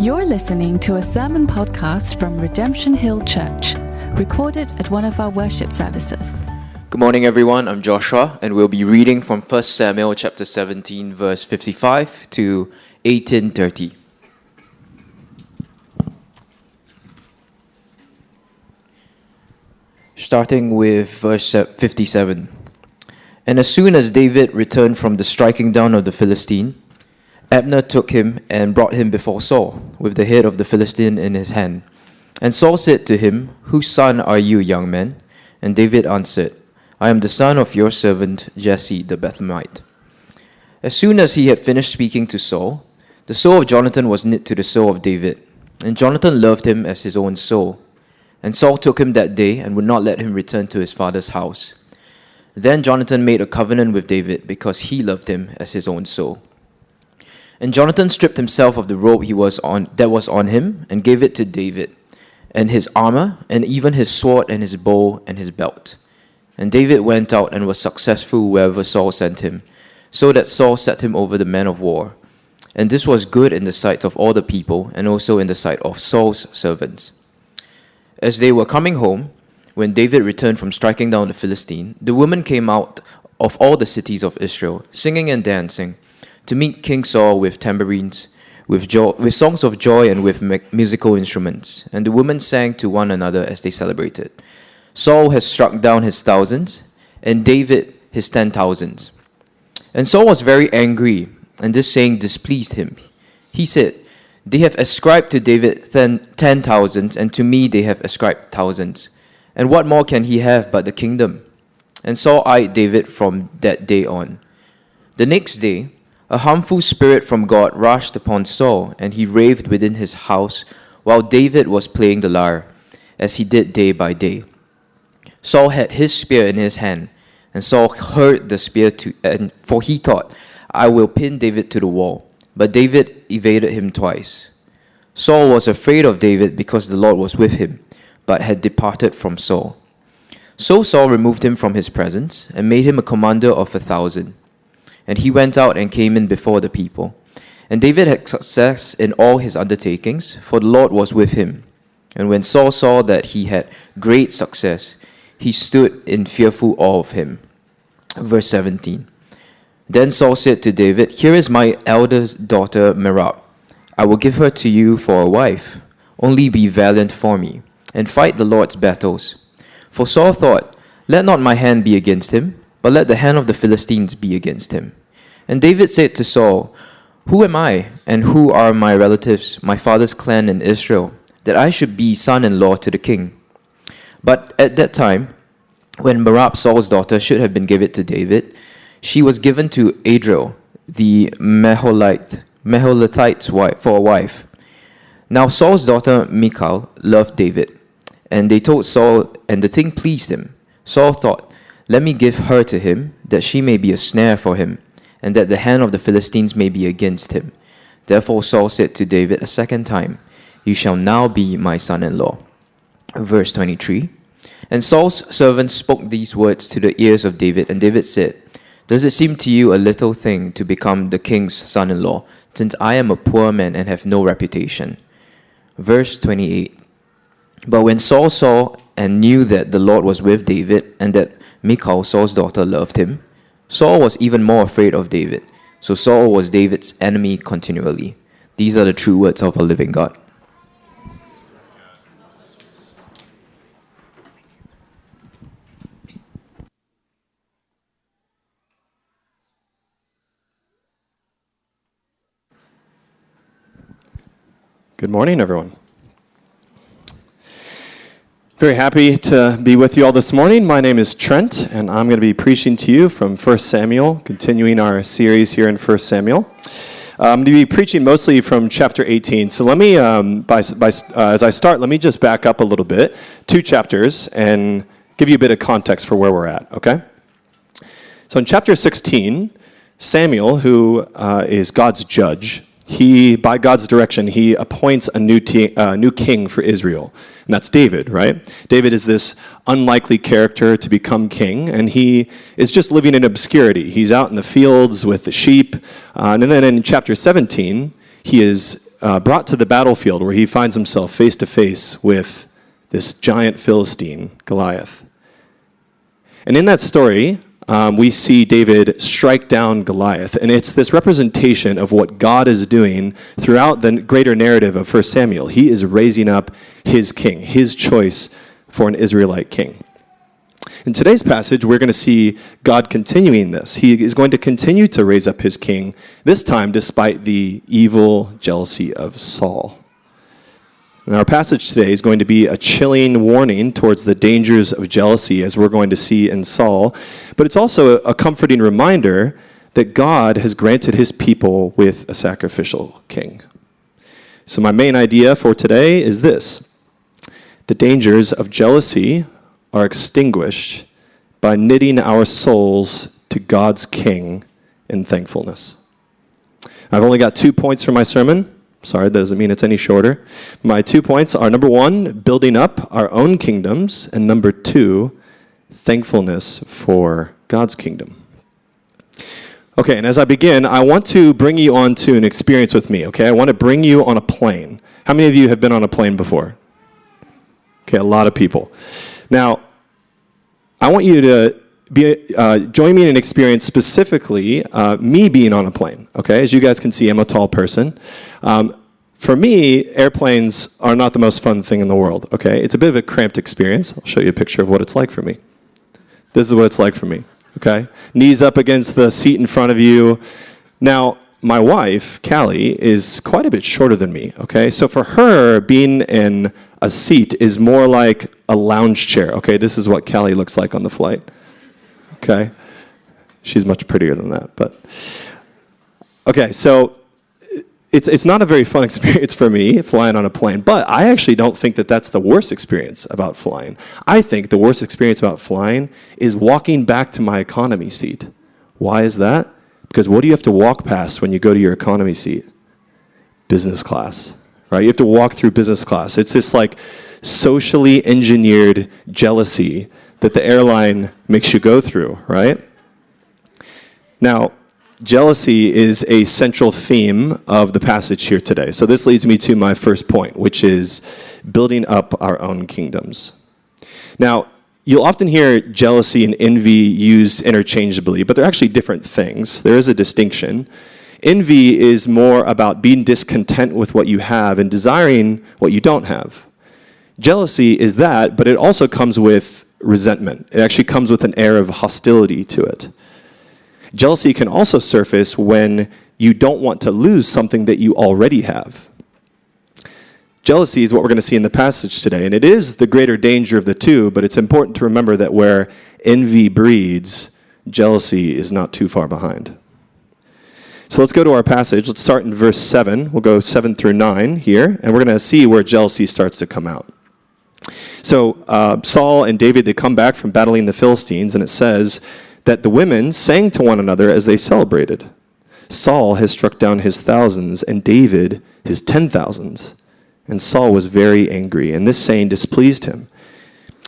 You're listening to a sermon podcast from Redemption Hill Church, recorded at one of our worship services. Good morning, everyone. I'm Joshua, and we'll be reading from 1 Samuel chapter 17, verse 55 to 18:30. Starting with verse 57. And as soon as David returned from the striking down of the Philistine, Abner took him and brought him before Saul, with the head of the Philistine in his hand. And Saul said to him, "Whose son are you, young man?" And David answered, "I am the son of your servant Jesse the Bethlehemite." As soon as he had finished speaking to Saul, the soul of Jonathan was knit to the soul of David, and Jonathan loved him as his own soul. And Saul took him that day and would not let him return to his father's house. Then Jonathan made a covenant with David because he loved him as his own soul. And Jonathan stripped himself of the robe that was on him and gave it to David, and his armor, and even his sword and his bow and his belt. And David went out and was successful wherever Saul sent him, so that Saul set him over the men of war. And this was good in the sight of all the people, and also in the sight of Saul's servants. As they were coming home, when David returned from striking down the Philistine, the women came out of all the cities of Israel, singing and dancing, to meet King Saul with tambourines, with songs of joy and with musical instruments. And the women sang to one another as they celebrated. Saul has struck down his thousands, and David his 10,000s. And Saul was very angry, and this saying displeased him. He said, "They have ascribed to David 10,000s, and to me they have ascribed thousands. And what more can he have but the kingdom?" And Saul eyed David from that day on. The next day, a harmful spirit from God rushed upon Saul, and he raved within his house while David was playing the lyre, as he did day by day. Saul had his spear in his hand, and Saul hurled the spear for he thought, "I will pin David to the wall." But David evaded him twice. Saul was afraid of David because the Lord was with him, but had departed from Saul. So Saul removed him from his presence and made him a commander of 1,000. And he went out and came in before the people. And David had success in all his undertakings, for the Lord was with him. And when Saul saw that he had great success, he stood in fearful awe of him. Verse 17. Then Saul said to David, "Here is my eldest daughter Merab. I will give her to you for a wife. Only be valiant for me, and fight the Lord's battles." For Saul thought, "Let not my hand be against him, but let the hand of the Philistines be against him." And David said to Saul, "Who am I, and who are my relatives, my father's clan in Israel, that I should be son-in-law to the king?" But at that time, when Merab, Saul's daughter, should have been given to David, she was given to Adriel, the Meholathites for a wife. Now Saul's daughter Michal loved David, and they told Saul, and the thing pleased him. Saul thought, "Let me give her to him, that she may be a snare for him, and that the hand of the Philistines may be against him." Therefore Saul said to David a second time, "You shall now be my son-in-law." Verse 23. And Saul's servants spoke these words to the ears of David, and David said, "Does it seem to you a little thing to become the king's son-in-law, since I am a poor man and have no reputation?" Verse 28. But when Saul saw and knew that the Lord was with David, and that Michal, Saul's daughter, loved him, Saul was even more afraid of David. So Saul was David's enemy continually. These are the true words of a living God. Good morning, everyone. Very happy to be with you all this morning. My name is Trent, and I'm going to be preaching to you from 1 Samuel, continuing our series here in 1 Samuel. I'm going to be preaching mostly from chapter 18. So let me, as I start, let me just back up a little bit, 2 chapters, and give you a bit of context for where we're at, okay? So in chapter 16, Samuel, who is God's judge, by God's direction, he appoints a new king for Israel. And that's David, right? David is this unlikely character to become king, and he is just living in obscurity. He's out in the fields with the sheep. And then in chapter 17, he is brought to the battlefield where he finds himself face to face with this giant Philistine, Goliath. And in that story, we see David strike down Goliath. And it's this representation of what God is doing throughout the greater narrative of 1 Samuel. He is raising up his king, his choice for an Israelite king. In today's passage, we're going to see God continuing this. He is going to continue to raise up his king, this time despite the evil jealousy of Saul. And our passage today is going to be a chilling warning towards the dangers of jealousy, as we're going to see in Saul. But it's also a comforting reminder that God has granted his people with a sacrificial king. So my main idea for today is this: the dangers of jealousy are extinguished by knitting our souls to God's King in thankfulness. I've only got 2 points for my sermon. Sorry, that doesn't mean it's any shorter. My 2 points are, number 1, building up our own kingdoms, and number 2, thankfulness for God's kingdom. Okay, and as I begin, I want to bring you on to an experience with me, okay? I want to bring you on a plane. How many of you have been on a plane before? Okay, a lot of people. Now, I want you to join me in an experience, specifically me being on a plane. Okay, as you guys can see, I'm a tall person. For me, airplanes are not the most fun thing in the world. Okay, it's a bit of a cramped experience. I'll show you a picture of what it's like for me. This is what it's like for me. Okay, knees up against the seat in front of you. Now, my wife, Callie, is quite a bit shorter than me. Okay, so for her, being in a seat is more like a lounge chair. Okay, this is what Callie looks like on the flight. Okay, she's much prettier than that, but okay, so it's not a very fun experience for me flying on a plane, but I actually don't think that that's the worst experience about flying. I think the worst experience about flying is walking back to my economy seat. Why is that? Because what do you have to walk past when you go to your economy seat? Business class. Right? You have to walk through business class. It's this like socially engineered jealousy that the airline makes you go through, right? Now, jealousy is a central theme of the passage here today. So this leads me to my first point, which is building up our own kingdoms. Now, you'll often hear jealousy and envy used interchangeably, but they're actually different things. There is a distinction. Envy is more about being discontent with what you have and desiring what you don't have. Jealousy is that, but it also comes with resentment. It actually comes with an air of hostility to it. Jealousy can also surface when you don't want to lose something that you already have. Jealousy is what we're going to see in the passage today, and it is the greater danger of the two, but it's important to remember that where envy breeds, jealousy is not too far behind. So let's go to our passage. Let's start in verse 7. We'll go 7 through 9 here, and we're going to see where jealousy starts to come out. So Saul and David, they come back from battling the Philistines, and it says that the women sang to one another as they celebrated. Saul has struck down his thousands, and David his 10,000s. And Saul was very angry, and this saying displeased him.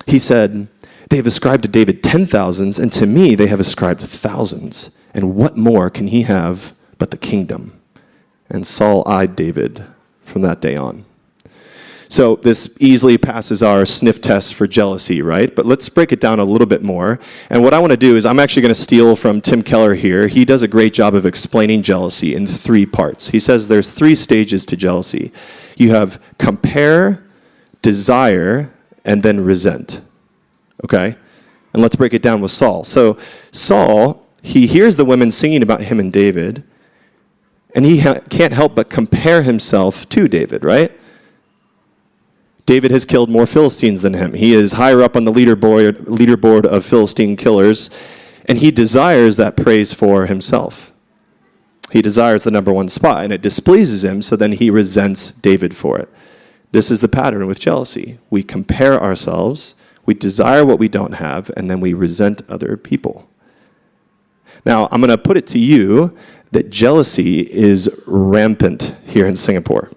He said, "They have ascribed to David 10,000s, and to me they have ascribed thousands. And what more can he have but the kingdom?" And Saul eyed David from that day on. So this easily passes our sniff test for jealousy, right? But let's break it down a little bit more. And what I want to do is I'm actually going to steal from Tim Keller here. He does a great job of explaining jealousy in 3 parts. He says there's 3 stages to jealousy. You have compare, desire, and then resent. Okay? And let's break it down with Saul. So Saul, he hears the women singing about him and David, and he can't help but compare himself to David, right? David has killed more Philistines than him. He is higher up on the leaderboard of Philistine killers, and he desires that praise for himself. He desires the number 1 spot, and it displeases him, so then he resents David for it. This is the pattern with jealousy. We compare ourselves, we desire what we don't have, and then we resent other people. Now, I'm going to put it to you that jealousy is rampant here in Singapore.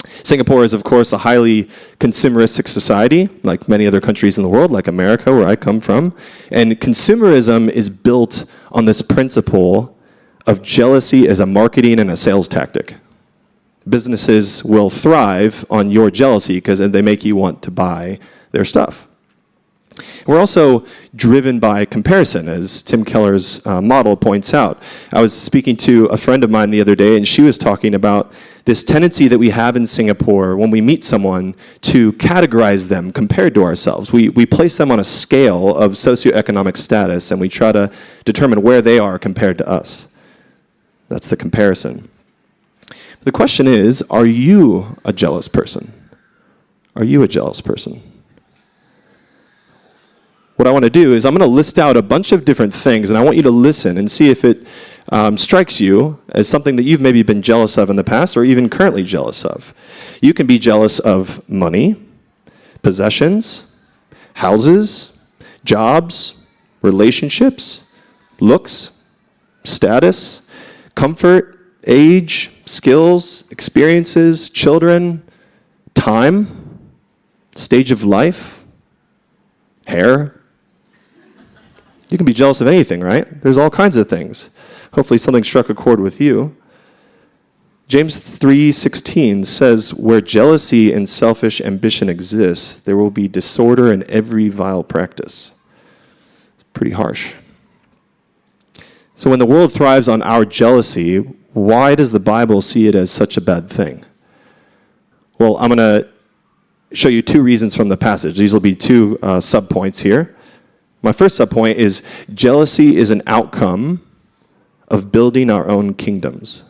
Singapore is, of course, a highly consumeristic society, like many other countries in the world, like America, where I come from. And consumerism is built on this principle of jealousy as a marketing and a sales tactic. Businesses will thrive on your jealousy because they make you want to buy their stuff. We're also driven by comparison, as Tim Keller's model points out. I was speaking to a friend of mine the other day, and she was talking about this tendency that we have in Singapore when we meet someone to categorize them compared to ourselves. We place them on a scale of socioeconomic status, and we try to determine where they are compared to us. That's the comparison. The question is, are you a jealous person? Are you a jealous person? What I want to do is I'm going to list out a bunch of different things, and I want you to listen and see if it strikes you as something that you've maybe been jealous of in the past or even currently jealous of. You can be jealous of money, possessions, houses, jobs, relationships, looks, status, comfort, age, skills, experiences, children, time, stage of life, hair. You can be jealous of anything, right? There's all kinds of things. Hopefully something struck a chord with you. James 3:16 says, "Where jealousy and selfish ambition exist, there will be disorder in every vile practice." It's pretty harsh. So when the world thrives on our jealousy, why does the Bible see it as such a bad thing? Well, I'm going to show you two reasons from the passage. These will be two subpoints here. My first subpoint is jealousy is an outcome of building our own kingdoms.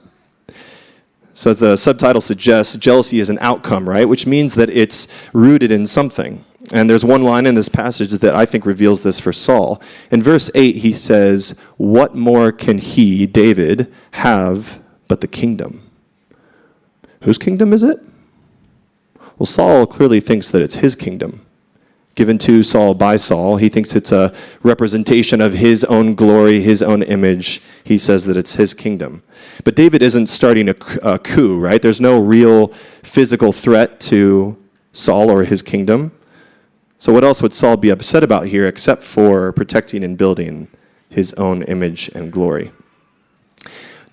So as the subtitle suggests, jealousy is an outcome, right? Which means that it's rooted in something. And there's one line in this passage that I think reveals this for Saul. In verse 8, he says, "What more can he, David, have but the kingdom?" Whose kingdom is it? Well, Saul clearly thinks that it's his kingdom. Given to Saul by Saul, he thinks it's a representation of his own glory, his own image. He says that it's his kingdom. But David isn't starting a coup, right? There's no real physical threat to Saul or his kingdom. So what else would Saul be upset about here except for protecting and building his own image and glory?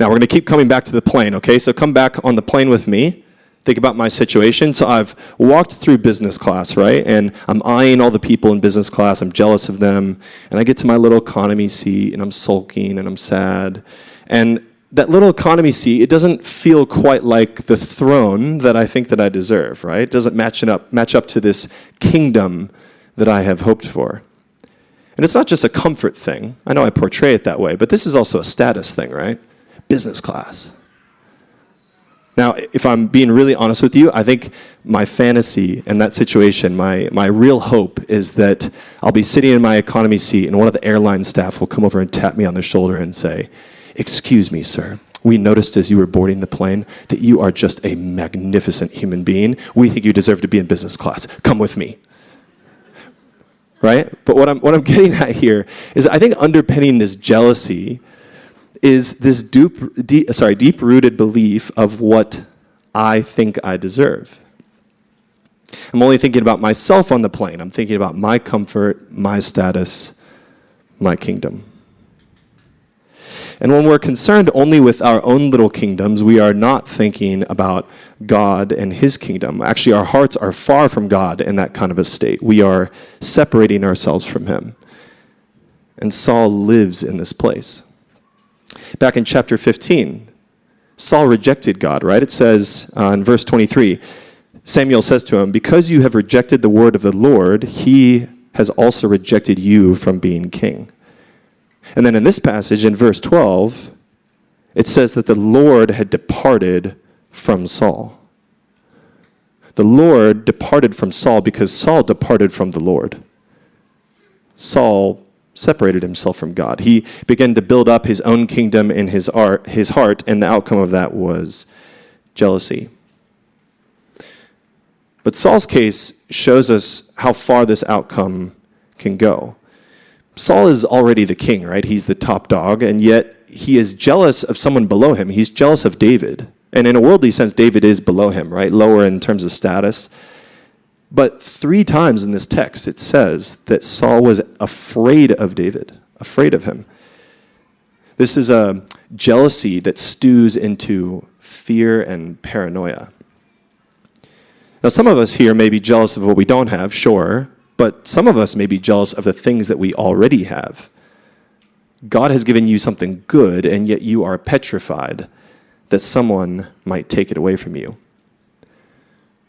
Now we're going to keep coming back to the plane, okay? So come back on the plane with me. Think about my situation. So I've walked through business class, right? And I'm eyeing all the people in business class. I'm jealous of them. And I get to my little economy seat, and I'm sulking, and I'm sad. And that little economy seat, it doesn't feel quite like the throne that I think that I deserve, right? It doesn't match up to this kingdom that I have hoped for. And it's not just a comfort thing. I know I portray it that way, but this is also a status thing, right? Business class. Now, if I'm being really honest with you, I think my fantasy in that situation, my real hope is that I'll be sitting in my economy seat and one of the airline staff will come over and tap me on the shoulder and say, "Excuse me, sir. We noticed as you were boarding the plane that you are just a magnificent human being. We think you deserve to be in business class. Come with me." Right? But what I'm getting at here is I think underpinning this jealousy is this deep-rooted belief of what I think I deserve. I'm only thinking about myself on the plane. I'm thinking about my comfort, my status, my kingdom. And when we're concerned only with our own little kingdoms, we are not thinking about God and his kingdom. Actually, our hearts are far from God in that kind of a state. We are separating ourselves from him. And Saul lives in this place. Back in chapter 15, Saul rejected God, right? It says in verse 23, Samuel says to him, "Because you have rejected the word of the Lord, he has also rejected you from being king." And then in this passage, in verse 12, it says that the Lord had departed from Saul. The Lord departed from Saul because Saul departed from the Lord. Saul separated himself from God. He began to build up his own kingdom in his heart, and the outcome of that was jealousy. But Saul's case shows us how far this outcome can go. Saul is already the king, right? He's the top dog, and yet he is jealous of someone below him. He's jealous of David. And in a worldly sense, David is below him, right? Lower in terms of status. But 3 times in this text, it says that Saul was afraid of David, afraid of him. This is a jealousy that stews into fear and paranoia. Now, some of us here may be jealous of what we don't have, sure, but some of us may be jealous of the things that we already have. God has given you something good, and yet you are petrified that someone might take it away from you.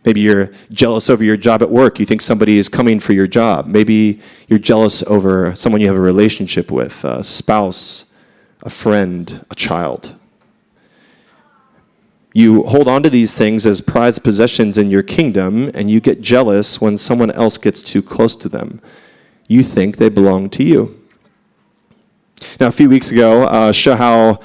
Maybe you're jealous over your job at work. You think somebody is coming for your job. Maybe you're jealous over someone you have a relationship with, a spouse, a friend, a child. You hold on to these things as prized possessions in your kingdom, and you get jealous when someone else gets too close to them. You think they belong to you. Now, a few weeks ago, Shahal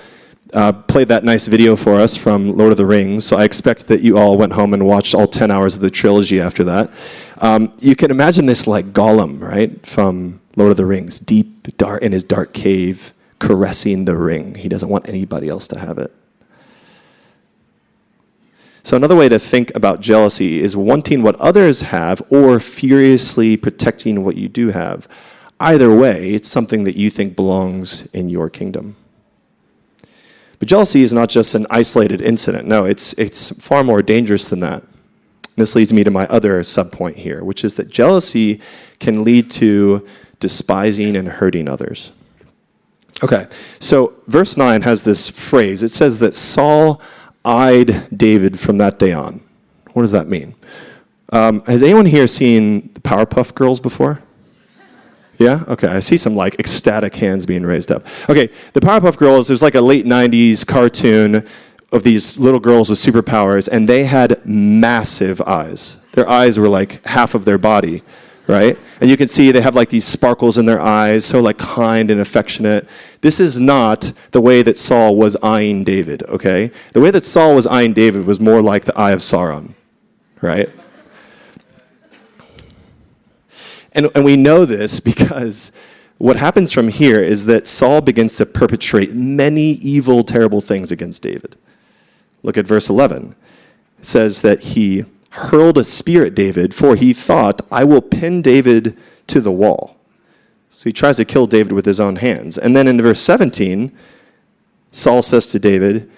played that nice video for us from Lord of the Rings, so I expect that you all went home and watched all 10 hours of the trilogy after that. You can imagine this like Gollum, right, from Lord of the Rings, deep, dark in his dark cave, caressing the ring. He doesn't want anybody else to have it. So another way to think about jealousy is wanting what others have or furiously protecting what you do have. Either way, it's something that you think belongs in your kingdom. But jealousy is not just an isolated incident. No, it's far more dangerous than that. This leads me to my other subpoint here, which is that jealousy can lead to despising and hurting others. Okay, so verse 9 has this phrase. It says that Saul eyed David from that day on. What does that mean? Has anyone here seen the Powerpuff Girls before? Yeah? Okay, I see some like ecstatic hands being raised up. Okay, the Powerpuff Girls, it was like a late 90s cartoon of these little girls with superpowers, and they had massive eyes. Their eyes were like half of their body, right? And you can see they have like these sparkles in their eyes, so like kind and affectionate. This is not the way that Saul was eyeing David, okay? The way that Saul was eyeing David was more like the eye of Sauron, right? And we know this because what happens from here is that Saul begins to perpetrate many evil, terrible things against David. Look at verse 11. It says that he hurled a spear at David, for he thought, I will pin David to the wall. So he tries to kill David with his own hands. And then in verse 17, Saul says to David,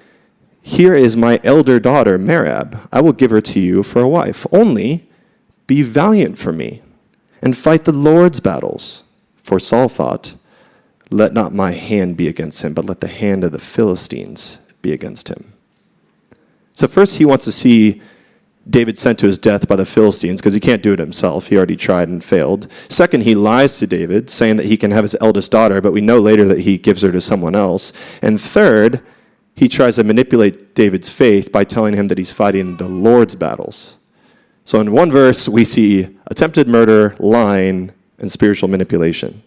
here is my elder daughter, Merab. I will give her to you for a wife. Only be valiant for me and fight the Lord's battles. For Saul thought, let not my hand be against him, but let the hand of the Philistines be against him. So first he wants to see David sent to his death by the Philistines because he can't do it himself. He already tried and failed. Second, he lies to David, saying that he can have his eldest daughter, but we know later that he gives her to someone else. And third, he tries to manipulate David's faith by telling him that he's fighting the Lord's battles. So in one verse, we see attempted murder, lying, and spiritual manipulation.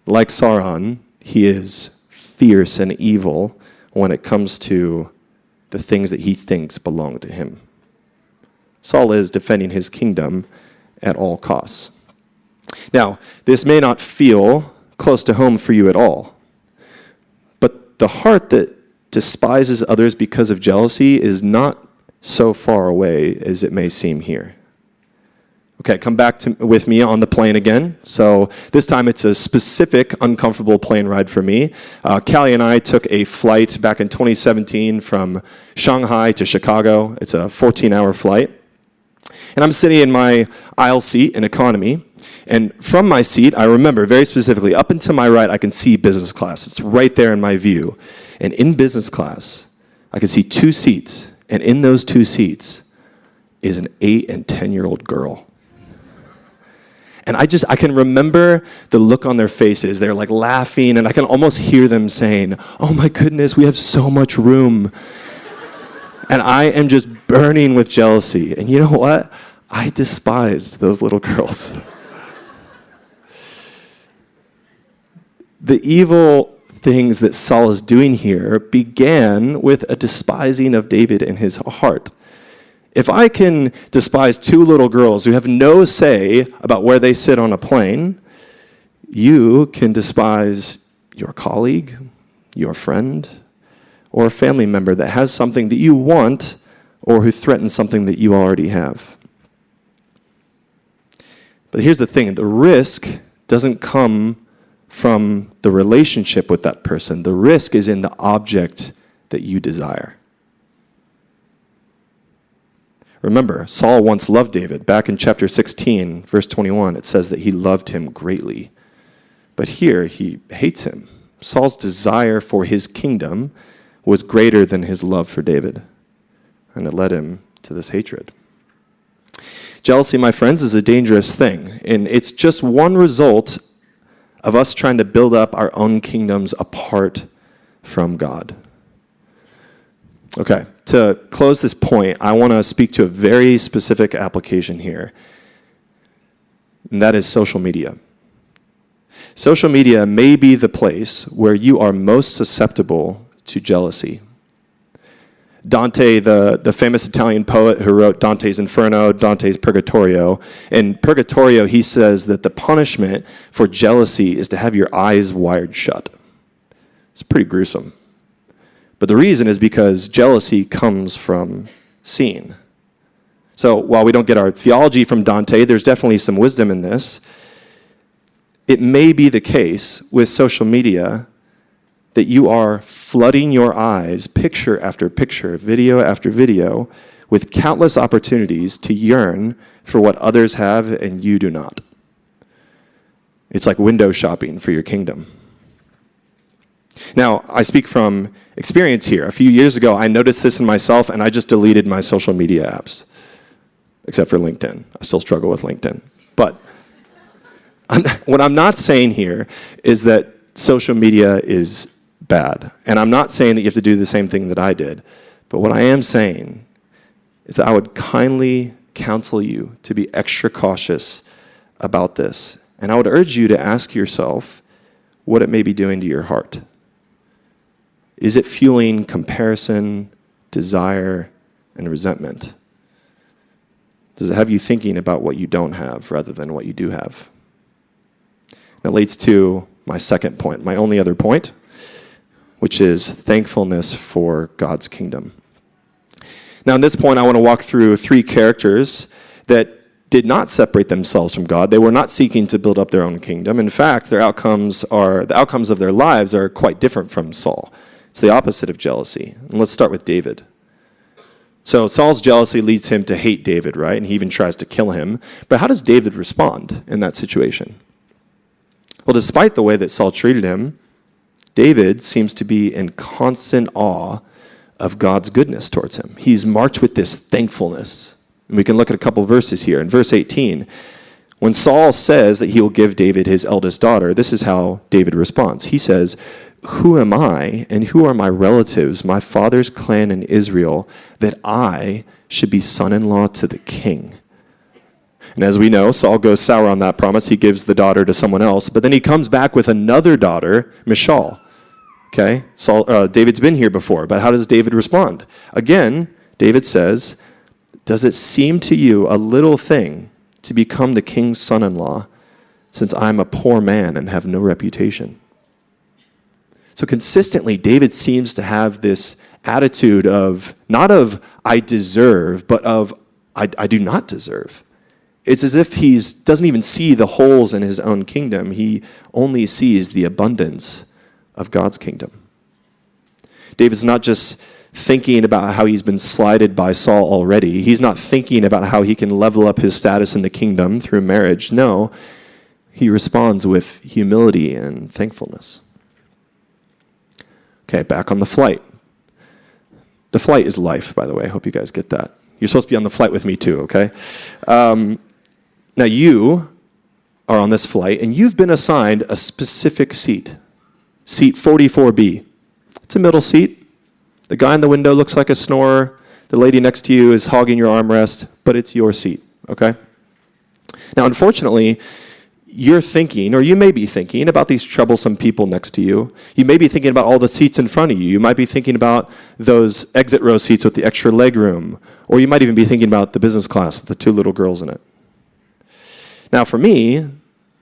Like Sauron, he is fierce and evil when it comes to the things that he thinks belong to him. Saul is defending his kingdom at all costs. Now, this may not feel close to home for you at all, but the heart that despises others because of jealousy is not so far away as it may seem here. Okay, come back with me on the plane again. So this time it's a specific, uncomfortable plane ride for me. Callie and I took a flight back in 2017 from Shanghai to Chicago. It's a 14-hour flight. And I'm sitting in my aisle seat in economy. And from my seat, I remember very specifically, up and to my right, I can see business class. It's right there in my view. And in business class, I can see 2 seats. And in those 2 seats is an 8 and 10-year-old girl. And I can remember the look on their faces. They're like laughing, and I can almost hear them saying, oh my goodness, we have so much room. And I am just burning with jealousy. And you know what? I despised those little girls. The evil things that Saul is doing here began with a despising of David in his heart. If I can despise 2 little girls who have no say about where they sit on a plane, you can despise your colleague, your friend, or a family member that has something that you want or who threatens something that you already have. But here's the thing, the risk doesn't come from the relationship with that person. The risk is in the object that you desire. Remember, Saul once loved David. Back in chapter 16, verse 21, it says that he loved him greatly. But here, he hates him. Saul's desire for his kingdom was greater than his love for David, and it led him to this hatred. Jealousy, my friends, is a dangerous thing, and it's just one result of us trying to build up our own kingdoms apart from God. Okay, to close this point, I want to speak to a very specific application here, and that is social media. Social media may be the place where you are most susceptible to jealousy. Dante, the famous Italian poet who wrote Dante's Inferno, Dante's Purgatorio, in Purgatorio he says that the punishment for jealousy is to have your eyes wired shut. It's pretty gruesome. But the reason is because jealousy comes from seeing. So while we don't get our theology from Dante, there's definitely some wisdom in this. It may be the case with social media that you are flooding your eyes, picture after picture, video after video, with countless opportunities to yearn for what others have and you do not. It's like window shopping for your kingdom. Now, I speak from experience here. A few years ago, I noticed this in myself, and I just deleted my social media apps, except for LinkedIn. I still struggle with LinkedIn. But what I'm not saying here is that social media is bad. And I'm not saying that you have to do the same thing that I did. But what I am saying is that I would kindly counsel you to be extra cautious about this. And I would urge you to ask yourself what it may be doing to your heart. Is it fueling comparison, desire, and resentment? Does it have you thinking about what you don't have rather than what you do have? That leads to my second point, my only other point, which is thankfulness for God's kingdom. Now, in this point, I want to walk through three characters that did not separate themselves from God. They were not seeking to build up their own kingdom. In fact, the outcomes of their lives are quite different from Saul. It's the opposite of jealousy. And let's start with David. So Saul's jealousy leads him to hate David, right? And he even tries to kill him. But how does David respond in that situation? Well, despite the way that Saul treated him, David seems to be in constant awe of God's goodness towards him. He's marked with this thankfulness. And we can look at a couple verses here. In verse 18, when Saul says that he will give David his eldest daughter, this is how David responds. He says, "Who am I and who are my relatives, my father's clan in Israel, that I should be son-in-law to the king?" And as we know, Saul goes sour on that promise. He gives the daughter to someone else. But then he comes back with another daughter, Michal. Okay? David's been here before. But how does David respond? Again, David says, "Does it seem to you a little thing to become the king's son-in-law, since I'm a poor man and have no reputation?" So consistently, David seems to have this attitude of, not of I deserve, but of I do not deserve. It's as if he doesn't even see the holes in his own kingdom. He only sees the abundance of God's kingdom. David's not just thinking about how he's been slighted by Saul already. He's not thinking about how he can level up his status in the kingdom through marriage. No, he responds with humility and thankfulness. Okay, back on the flight. The flight is life, by the way. I hope you guys get that. You're supposed to be on the flight with me too, okay? Now you are on this flight, and you've been assigned a specific seat. Seat 44B. It's a middle seat. The guy in the window looks like a snorer. The lady next to you is hogging your armrest, but it's your seat, okay? Now, unfortunately, you're thinking, or you may be thinking, about these troublesome people next to you. You may be thinking about all the seats in front of you. You might be thinking about those exit row seats with the extra leg room. Or you might even be thinking about the business class with the two little girls in it. Now, for me,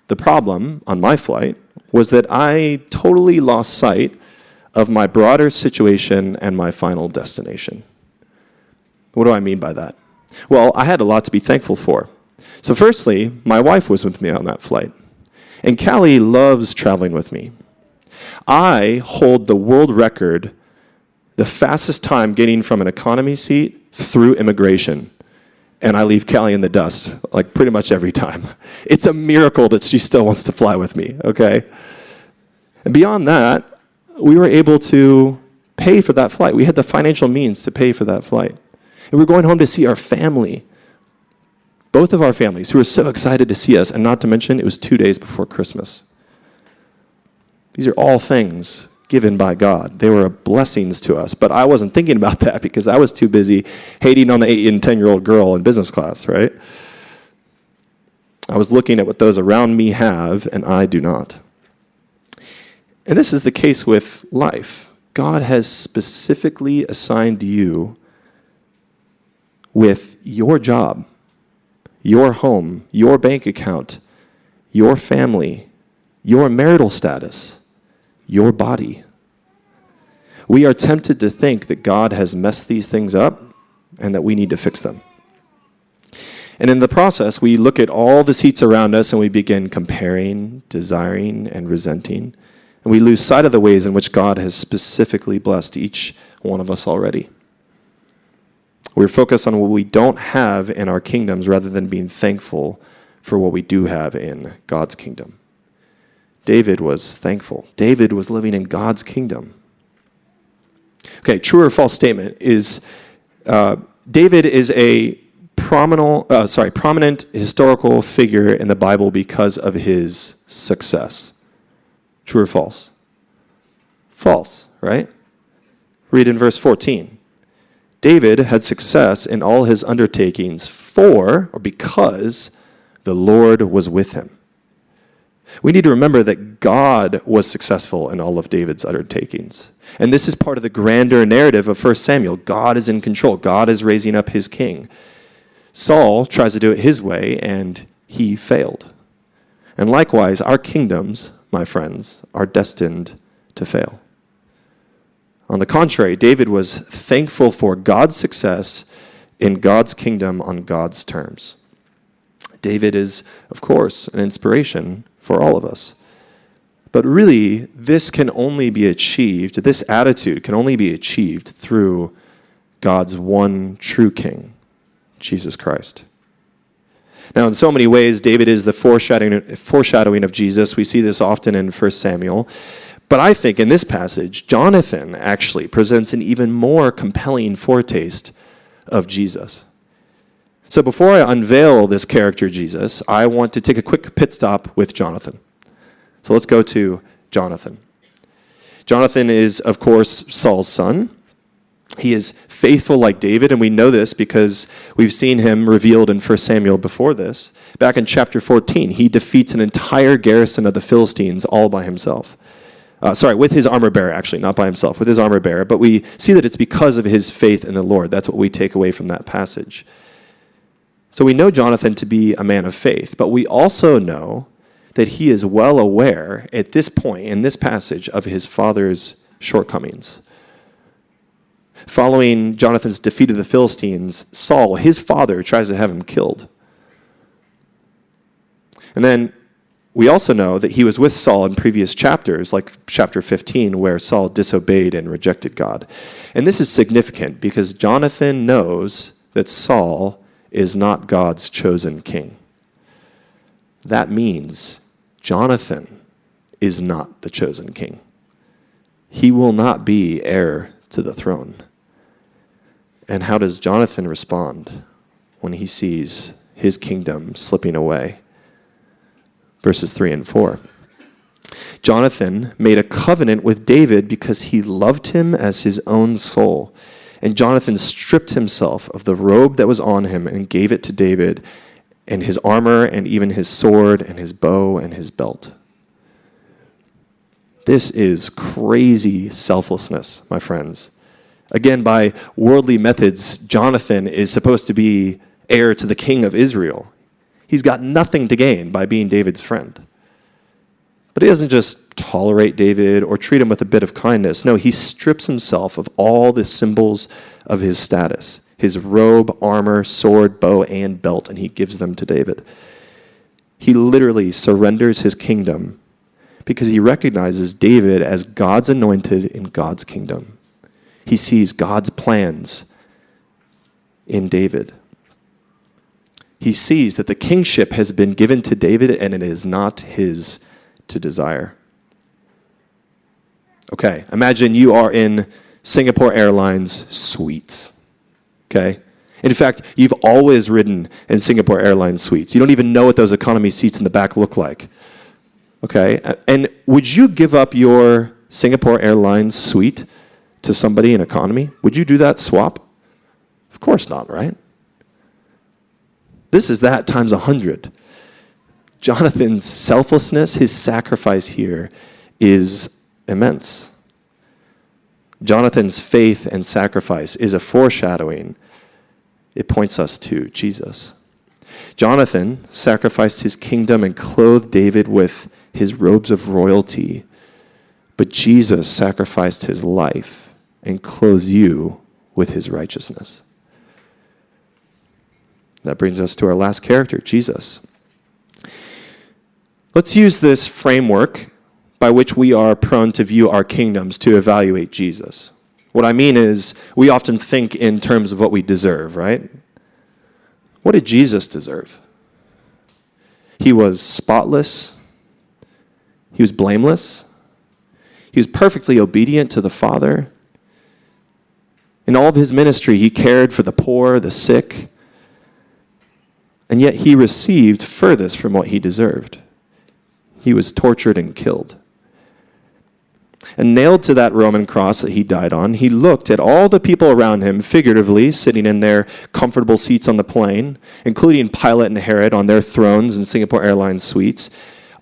the problem on my flight was that I totally lost sight of my broader situation and my final destination. What do I mean by that? Well, I had a lot to be thankful for. So firstly, my wife was with me on that flight. And Callie loves traveling with me. I hold the world record, the fastest time getting from an economy seat through immigration. And I leave Callie in the dust, like pretty much every time. It's a miracle that she still wants to fly with me, okay? And beyond that, we were able to pay for that flight. We had the financial means to pay for that flight. And we're going home to see our family, both of our families, who were so excited to see us. And not to mention, it was 2 days before Christmas. These are all things given by God. They were blessings to us. But I wasn't thinking about that because I was too busy hating on the 8 and 10-year-old girl in business class, right? I was looking at what those around me have, and I do not. And this is the case with life. God has specifically assigned you with your job, your home, your bank account, your family, your marital status, your body. We are tempted to think that God has messed these things up and that we need to fix them. And in the process, we look at all the seats around us and we begin comparing, desiring, and resenting. And we lose sight of the ways in which God has specifically blessed each one of us already. We're focused on what we don't have in our kingdoms rather than being thankful for what we do have in God's kingdom. David was thankful. David was living in God's kingdom. Okay, true or false statement is David is a prominent historical figure in the Bible because of his success. True or false? False, right? Read in verse 14. David had success in all his undertakings because the Lord was with him. We need to remember that God was successful in all of David's undertakings. And this is part of the grander narrative of 1 Samuel. God is in control. God is raising up his king. Saul tries to do it his way, and he failed. And likewise, our kingdoms, my friends, are destined to fail. On the contrary, David was thankful for God's success in God's kingdom on God's terms. David is, of course, an inspiration for all of us. But really, this can only be achieved, this attitude can only be achieved through God's one true King, Jesus Christ. Now, in so many ways, David is the foreshadowing of Jesus. We see this often in 1 Samuel. But I think in this passage, Jonathan actually presents an even more compelling foretaste of Jesus. So before I unveil this character, Jesus, I want to take a quick pit stop with Jonathan. So let's go to Jonathan. Jonathan is, of course, Saul's son. He is faithful like David, and we know this because we've seen him revealed in 1 Samuel before this. Back in chapter 14, he defeats an entire garrison of the Philistines all by himself. With his armor bearer, actually, not by himself, with his armor bearer. But we see that it's because of his faith in the Lord. That's what we take away from that passage. So we know Jonathan to be a man of faith, but we also know that he is well aware at this point in this passage of his father's shortcomings. Following Jonathan's defeat of the Philistines, Saul, his father, tries to have him killed. And then we also know that he was with Saul in previous chapters, like chapter 15, where Saul disobeyed and rejected God. And this is significant because Jonathan knows that Saul is not God's chosen king. That means Jonathan is not the chosen king. He will not be heir to the throne. And how does Jonathan respond when he sees his kingdom slipping away? Verses 3 and 4. Jonathan made a covenant with David because he loved him as his own soul. And Jonathan stripped himself of the robe that was on him and gave it to David, and his armor, and even his sword, and his bow, and his belt. This is crazy selflessness, my friends. Again, by worldly methods, Jonathan is supposed to be heir to the king of Israel. He's got nothing to gain by being David's friend. But he doesn't just tolerate David or treat him with a bit of kindness. No, he strips himself of all the symbols of his status, his robe, armor, sword, bow, and belt, and he gives them to David. He literally surrenders his kingdom because he recognizes David as God's anointed in God's kingdom. He sees God's plans in David. He sees that the kingship has been given to David and it is not his to desire. Okay, imagine you are in Singapore Airlines suites. Okay? In fact, you've always ridden in Singapore Airlines suites. You don't even know what those economy seats in the back look like. Okay? And would you give up your Singapore Airlines suite to somebody in economy? Would you do that swap? Of course not, right? This is that times 100. Jonathan's selflessness, his sacrifice here is immense. Jonathan's faith and sacrifice is a foreshadowing. It points us to Jesus. Jonathan sacrificed his kingdom and clothed David with his robes of royalty. But Jesus sacrificed his life and clothes you with his righteousness. That brings us to our last character, Jesus. Let's use this framework by which we are prone to view our kingdoms to evaluate Jesus. What I mean is, we often think in terms of what we deserve, right? What did Jesus deserve? He was spotless. He was blameless. He was perfectly obedient to the Father. In all of his ministry, he cared for the poor, the sick, and yet he received furthest from what he deserved. He was tortured and killed. And nailed to that Roman cross that he died on, he looked at all the people around him, figuratively, sitting in their comfortable seats on the plane, including Pilate and Herod on their thrones in Singapore Airlines suites,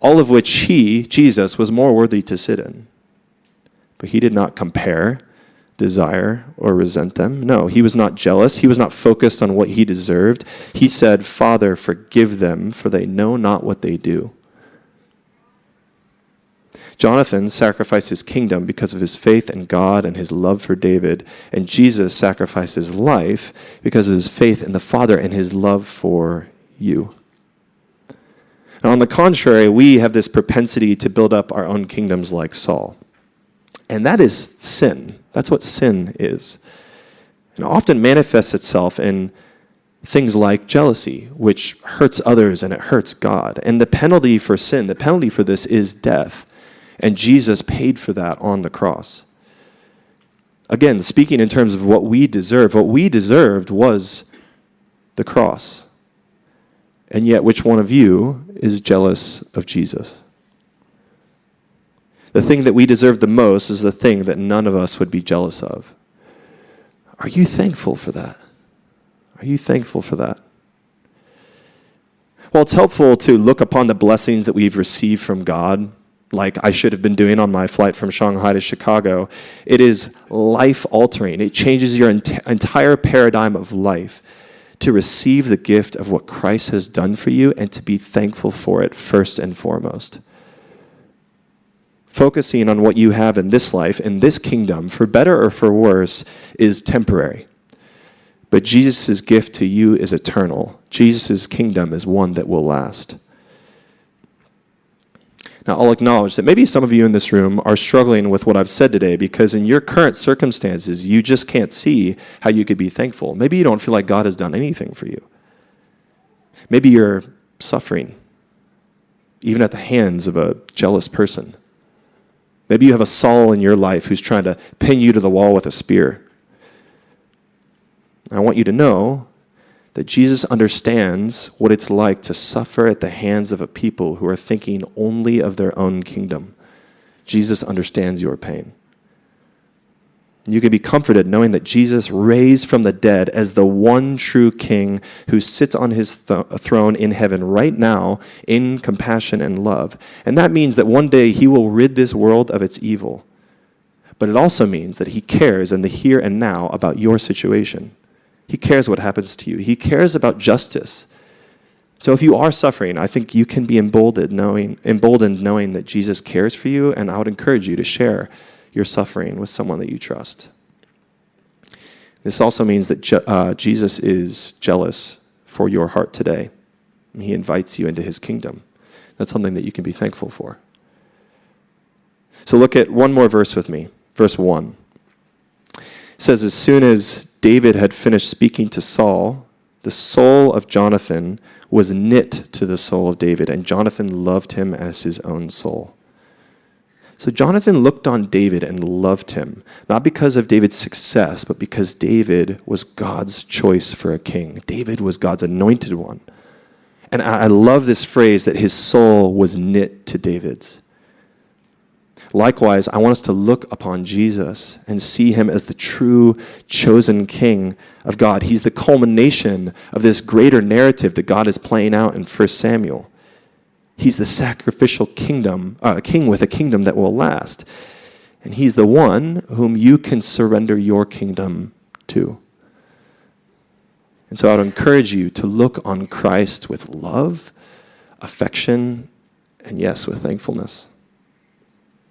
all of which he, Jesus, was more worthy to sit in. But he did not compare, desire, or resent them. No, he was not jealous. He was not focused on what he deserved. He said, "Father, forgive them, for they know not what they do." Jonathan sacrificed his kingdom because of his faith in God and his love for David, and Jesus sacrificed his life because of his faith in the Father and his love for you. Now, on the contrary, we have this propensity to build up our own kingdoms like Saul. And that is sin. That's what sin is. And it often manifests itself in things like jealousy, which hurts others and it hurts God. And the penalty for sin, the penalty for this is death. And Jesus paid for that on the cross. Again, speaking in terms of what we deserved was the cross. And yet, which one of you is jealous of Jesus? The thing that we deserve the most is the thing that none of us would be jealous of. Are you thankful for that? Are you thankful for that? Well, it's helpful to look upon the blessings that we've received from God, like I should have been doing on my flight from Shanghai to Chicago. It is life-altering. It changes your entire paradigm of life to receive the gift of what Christ has done for you and to be thankful for it first and foremost. Focusing on what you have in this life, in this kingdom, for better or for worse, is temporary. But Jesus' gift to you is eternal. Jesus' kingdom is one that will last. Now, I'll acknowledge that maybe some of you in this room are struggling with what I've said today because in your current circumstances, you just can't see how you could be thankful. Maybe you don't feel like God has done anything for you. Maybe you're suffering, even at the hands of a jealous person. Maybe you have a Saul in your life who's trying to pin you to the wall with a spear. I want you to know that Jesus understands what it's like to suffer at the hands of a people who are thinking only of their own kingdom. Jesus understands your pain. You can be comforted knowing that Jesus raised from the dead as the one true king who sits on his throne in heaven right now in compassion and love. And that means that one day he will rid this world of its evil. But it also means that he cares in the here and now about your situation. He cares what happens to you. He cares about justice. So if you are suffering, I think you can be emboldened knowing that Jesus cares for you, and I would encourage you to share your suffering with someone that you trust. This also means that Jesus is jealous for your heart today, and he invites you into his kingdom. That's something that you can be thankful for. So look at one more verse with me, verse 1. It says, as soon as David had finished speaking to Saul, the soul of Jonathan was knit to the soul of David, and Jonathan loved him as his own soul. So Jonathan looked on David and loved him, not because of David's success, but because David was God's choice for a king. David was God's anointed one. And I love this phrase that his soul was knit to David's. Likewise, I want us to look upon Jesus and see him as the true chosen king of God. He's the culmination of this greater narrative that God is playing out in 1 Samuel. He's the sacrificial king with a kingdom that will last. And he's the one whom you can surrender your kingdom to. And so I would encourage you to look on Christ with love, affection, and yes, with thankfulness,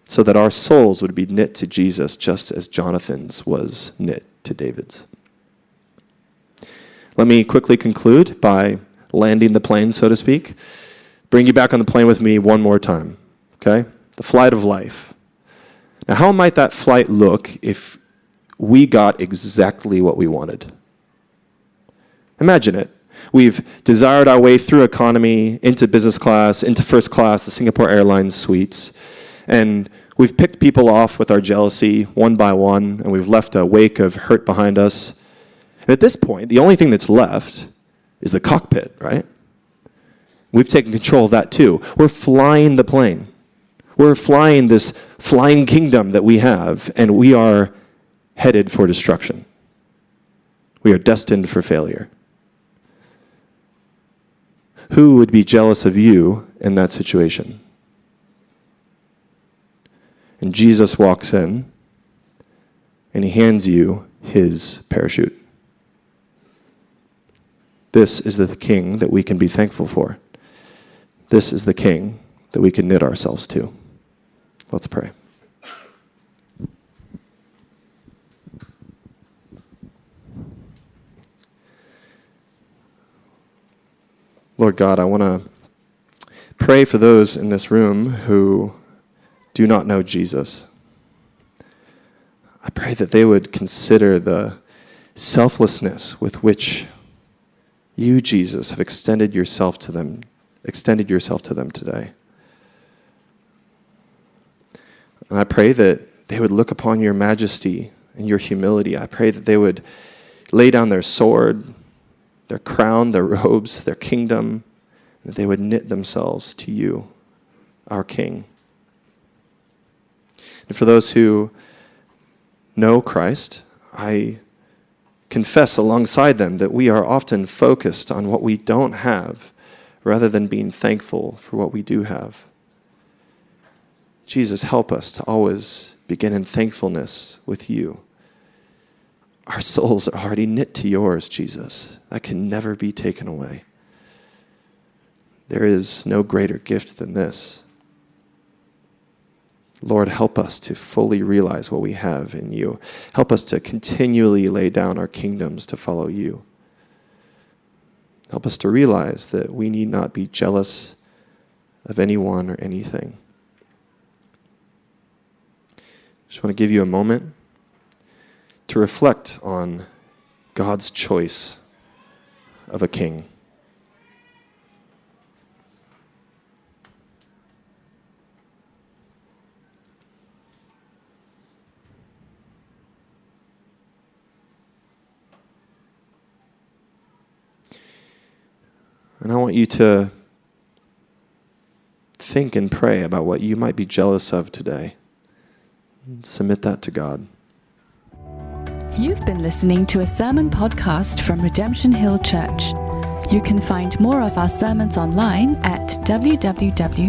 so that our souls would be knit to Jesus just as Jonathan's was knit to David's. Let me quickly conclude by landing the plane, so to speak. Bring you back on the plane with me one more time, okay? The flight of life. Now, how might that flight look if we got exactly what we wanted? Imagine it. We've desired our way through economy, into business class, into first class, the Singapore Airlines suites, and we've picked people off with our jealousy one by one, and we've left a wake of hurt behind us. And at this point, the only thing that's left is the cockpit, right? We've taken control of that too. We're flying the plane. We're flying this flying kingdom that we have, and we are headed for destruction. We are destined for failure. Who would be jealous of you in that situation? And Jesus walks in, and he hands you his parachute. This is the king that we can be thankful for. This is the king that we can knit ourselves to. Let's pray. Lord God, I want to pray for those in this room who do not know Jesus. I pray that they would consider the selflessness with which you, Jesus, have extended yourself to them today. And I pray that they would look upon your majesty and your humility. I pray that they would lay down their sword, their crown, their robes, their kingdom, that they would knit themselves to you, our King. And for those who know Christ, I confess alongside them that we are often focused on what we don't have rather than being thankful for what we do have. Jesus, help us to always begin in thankfulness with you. Our souls are already knit to yours, Jesus. That can never be taken away. There is no greater gift than this. Lord, help us to fully realize what we have in you. Help us to continually lay down our kingdoms to follow you. Help us to realize that we need not be jealous of anyone or anything. I just want to give you a moment to reflect on God's choice of a king. And I want you to think and pray about what you might be jealous of today. Submit that to God. You've been listening to a sermon podcast from Redemption Hill Church. You can find more of our sermons online at www.rhc.org.sg.